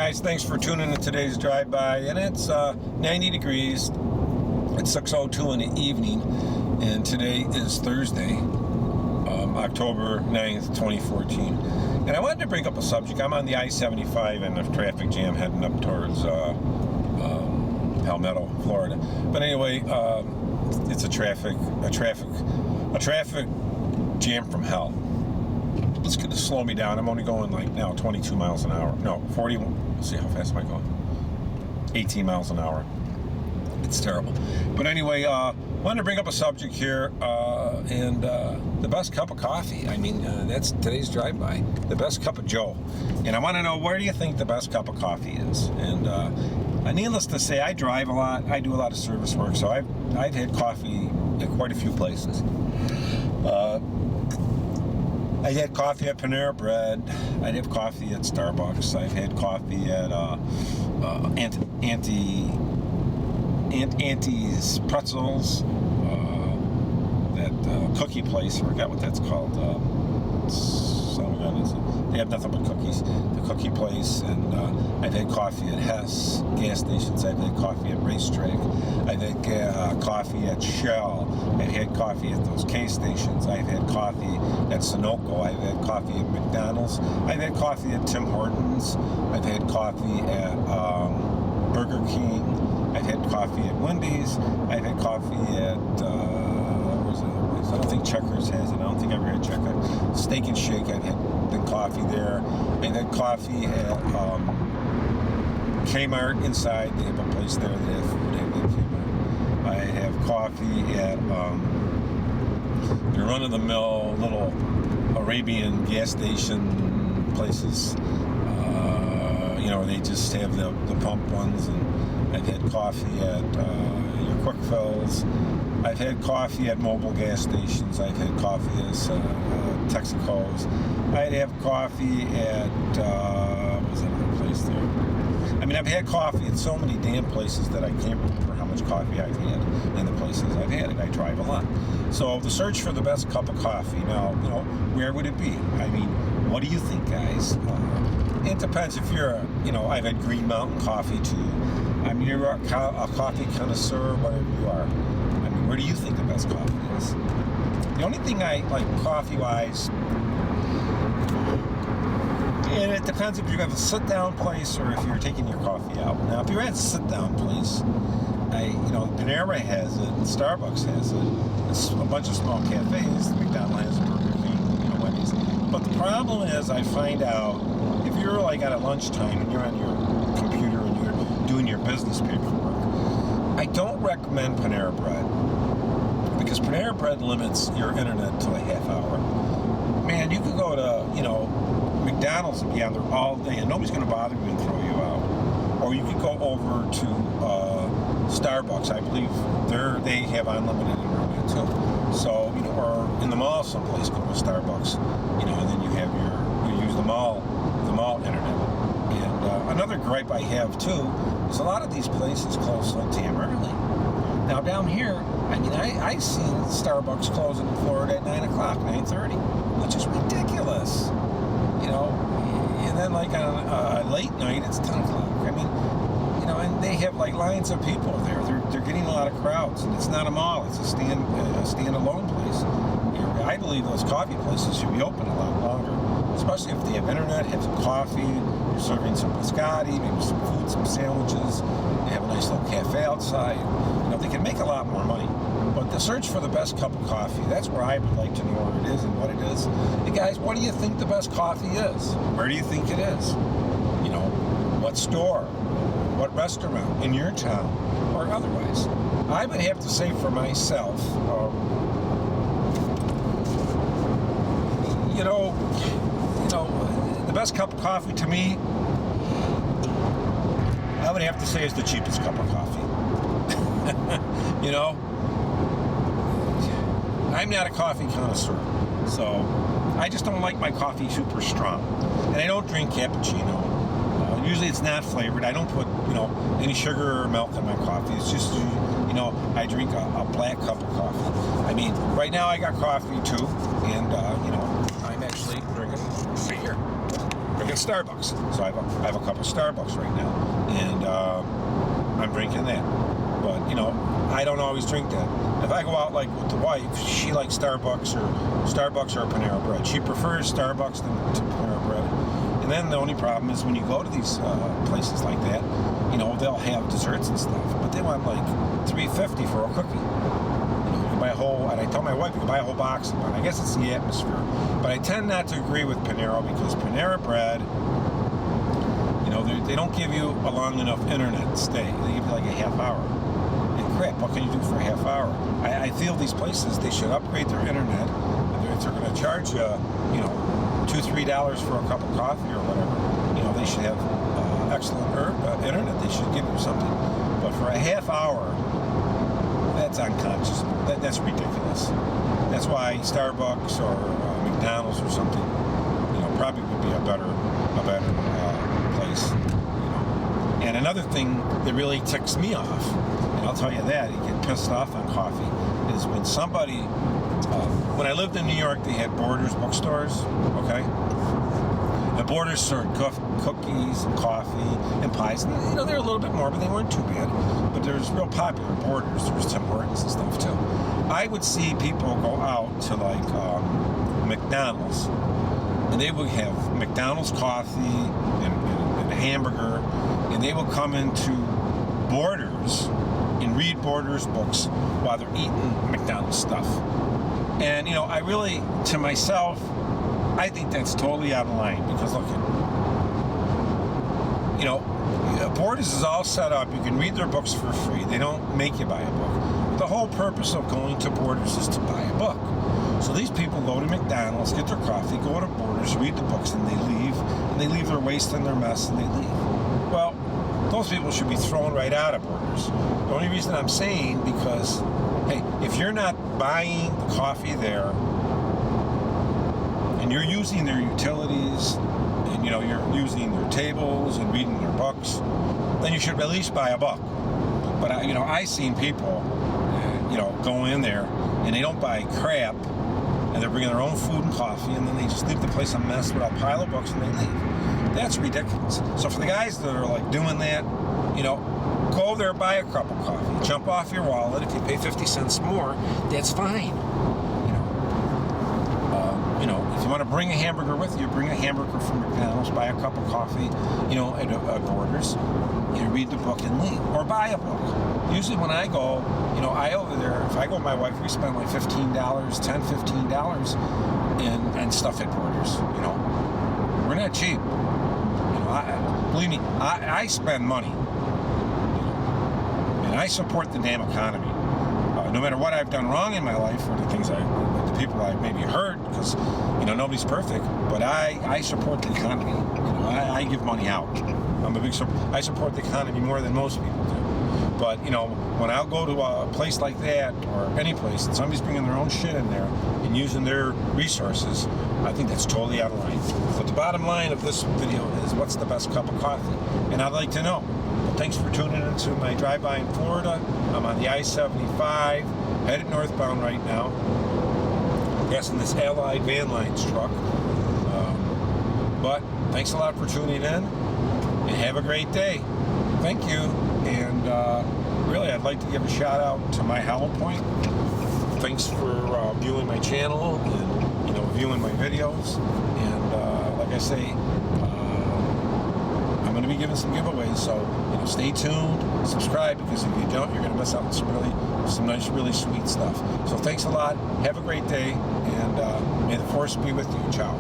guys, thanks for tuning in today's drive-by, and it's 90 degrees. It's 6:02 in the evening, and today is Thursday, October 9th, 2014. And I wanted to bring up a subject. I'm on the I-75 and a traffic jam heading up towards Palmetto, Florida. But anyway, it's a traffic jam from hell. It's going to slow me down. I'm only going like now 22 miles an hour. No, 41. Let's see, how fast am I going? 18 miles an hour. It's terrible. But anyway, wanted to bring up a subject here, and the best cup of coffee. I mean, that's today's drive-by. The best cup of Joe. And I want to know, where do you think the best cup of coffee is? And needless to say, I drive a lot. I do a lot of service work, so I've had coffee at quite a few places. I had coffee at Panera Bread. I'd have coffee at Starbucks. I've had coffee at Auntie's Pretzels. That cookie place. I forgot what that's called. They have nothing but cookies. The cookie place. And I've had coffee at Hess gas stations. I've had coffee at Racetrack. I've had coffee at Shell. I've had coffee at those K stations. I've had coffee at Sunoco. I've had coffee at McDonald's. I've had coffee at Tim Hortons. I've had coffee at Burger King. I've had coffee at Wendy's. I've had coffee at I don't think Checkers has it. I don't think I ever had Checkers. Steak and Shake. I've had coffee there. I've had coffee at Kmart inside. They have a place there that has food. They have Kmart. I have coffee at the run-of-the-mill little Arabian gas station places. They just have the pump ones. And I've had coffee at your Quick Fills. I've had coffee at mobile gas stations. I've had coffee at Texaco's. I'd have coffee at what was that other place there? I mean, I've had coffee at so many damn places that I can't remember how much coffee I've had in the places I've had it. I drive a lot. So the search for the best cup of coffee. Now, where would it be? I mean, what do you think, guys? It depends if you're I've had Green Mountain coffee too. I mean, you're a coffee connoisseur, whatever you are. I mean, where do you think the best coffee is? The only thing I like coffee-wise, and it depends if you have a sit-down place or if you're taking your coffee out. Now, if you're at a sit-down place, Panera has it, and Starbucks has it. It's a bunch of small cafes. McDonald's has it, Burger King, Wendy's. But the problem is, I find out if you're like at a lunchtime and you're on your computer and you're doing your business paperwork, I don't recommend Panera Bread, because Panera Bread limits your internet to a half hour. Man, you could go to McDonald's and be on there all day and nobody's going to bother you and throw you out. Or you could go over to Starbucks. I believe they have unlimited internet too. So or in the mall someplace, go to Starbucks, and then you use the mall internet. And another gripe I have too is a lot of these places close so damn early. Now down here, I mean, I've seen Starbucks closing in Florida at 9 o'clock, 9:30, which is ridiculous. And then like on a late night, it's 10 o'clock. I mean, and they have like lines of people there. They're getting a lot of crowds, and it's not a mall. It's a standalone place. I believe those coffee places should be open a lot longer, especially if they have internet, have some coffee, you're serving some biscotti, maybe some food, some sandwiches. They have a nice little cafe outside. They can make a lot more money. But the search for the best cup of coffee, that's where I would like to know where it is and what it is. Hey guys, what do you think the best coffee is? Where do you think it is? What store? What restaurant in your town or otherwise? I would have to say for myself, the best cup of coffee to me, I would have to say is the cheapest cup of coffee. I'm not a coffee connoisseur, so I just don't like my coffee super strong. And I don't drink cappuccino. Usually it's not flavored. I don't put, any sugar or milk in my coffee. It's just, I drink a black cup of coffee. I mean, right now I got coffee too, and, I'm actually drinking right here. Drinking get Starbucks. So I have a cup of Starbucks right now, and I'm drinking that. But, you know, I don't always drink that. If I go out like with the wife, she likes Starbucks or Panera Bread. She prefers Starbucks to Panera Bread. And then the only problem is when you go to these places like that, you know, they'll have desserts and stuff, but they want like $3.50 for a cookie. You know, you can buy a whole, and I tell my wife you can buy a whole box of them. I guess it's the atmosphere. But I tend not to agree with Panera because Panera Bread, you know, they don't give you a long enough internet stay. They give you like a half hour. And crap, what can you do for a half hour? I feel these places, they should upgrade their internet. If they're going to charge you, you know, $2-3 for a cup of coffee or whatever, you know, they should have excellent internet. They should give you something. But for a half hour, that's unconscious. That's ridiculous. That's why Starbucks or McDonald's or something, you know, probably would be a better place. You know. And another thing that really ticks me off, and I'll tell you that, you get pissed off on coffee, is when somebody. When I lived in New York, they had Borders bookstores, okay? The Borders served cookies and coffee and pies. And, you know, they're a little bit more, but they weren't too bad. But there's real popular Borders. There's Tim Hortons and stuff, too. I would see people go out to, like, McDonald's, and they would have McDonald's coffee and a hamburger, and they would come into Borders and read Borders books while they're eating McDonald's stuff. And, you know, I really, to myself, I think that's totally out of line because, look, you know, Borders is all set up. You can read their books for free. They don't make you buy a book. The whole purpose of going to Borders is to buy a book. So these people go to McDonald's, get their coffee, go to Borders, read the books, and they leave. And they leave their waste and their mess, and they leave. Well, those people should be thrown right out of Borders. The only reason I'm saying, because, hey, if you're not buying the coffee there and you're using their utilities and, you know, you're using their tables and reading their books, then you should at least buy a book. But, you know, I've seen people, you know, go in there and they don't buy crap and they're bringing their own food and coffee and then they just leave the place a mess with a pile of books and they leave. That's ridiculous. So for the guys that are like doing that, you know, go there, buy a cup of coffee, jump off your wallet. If you pay 50 cents more, that's fine. You know, if you want to bring a hamburger with you, bring a hamburger from McDonald's, buy a cup of coffee, you know, at Borders, you know, read the book and leave, or buy a book. Usually when I go, you know, I over there, if I go with my wife, we spend like $15 and stuff at Borders. You know, we're not cheap. You know, believe me, I spend money. I support the damn economy. No matter what I've done wrong in my life or the people I've maybe hurt, because, you know, nobody's perfect, but I support the economy. You know, I give money out. I support the economy more than most people do. But, you know, when I'll go to a place like that or any place and somebody's bringing their own shit in there and using their resources, I think that's totally out of line. But the bottom line of this video is, what's the best cup of coffee? And I'd like to know. Thanks for tuning into my drive-by in Florida. I'm on the I-75, headed northbound right now. Passing this Allied Van Lines truck. But thanks a lot for tuning in, and have a great day. Thank you. And really, I'd like to give a shout out to my Hollow Point. Thanks for viewing my channel and, you know, viewing my videos. And like I say, I'm going to be giving some giveaways, so, you know, stay tuned, subscribe, because if you don't, you're going to miss out on some nice, really sweet stuff. So thanks a lot. Have a great day, and may the force be with you. Ciao.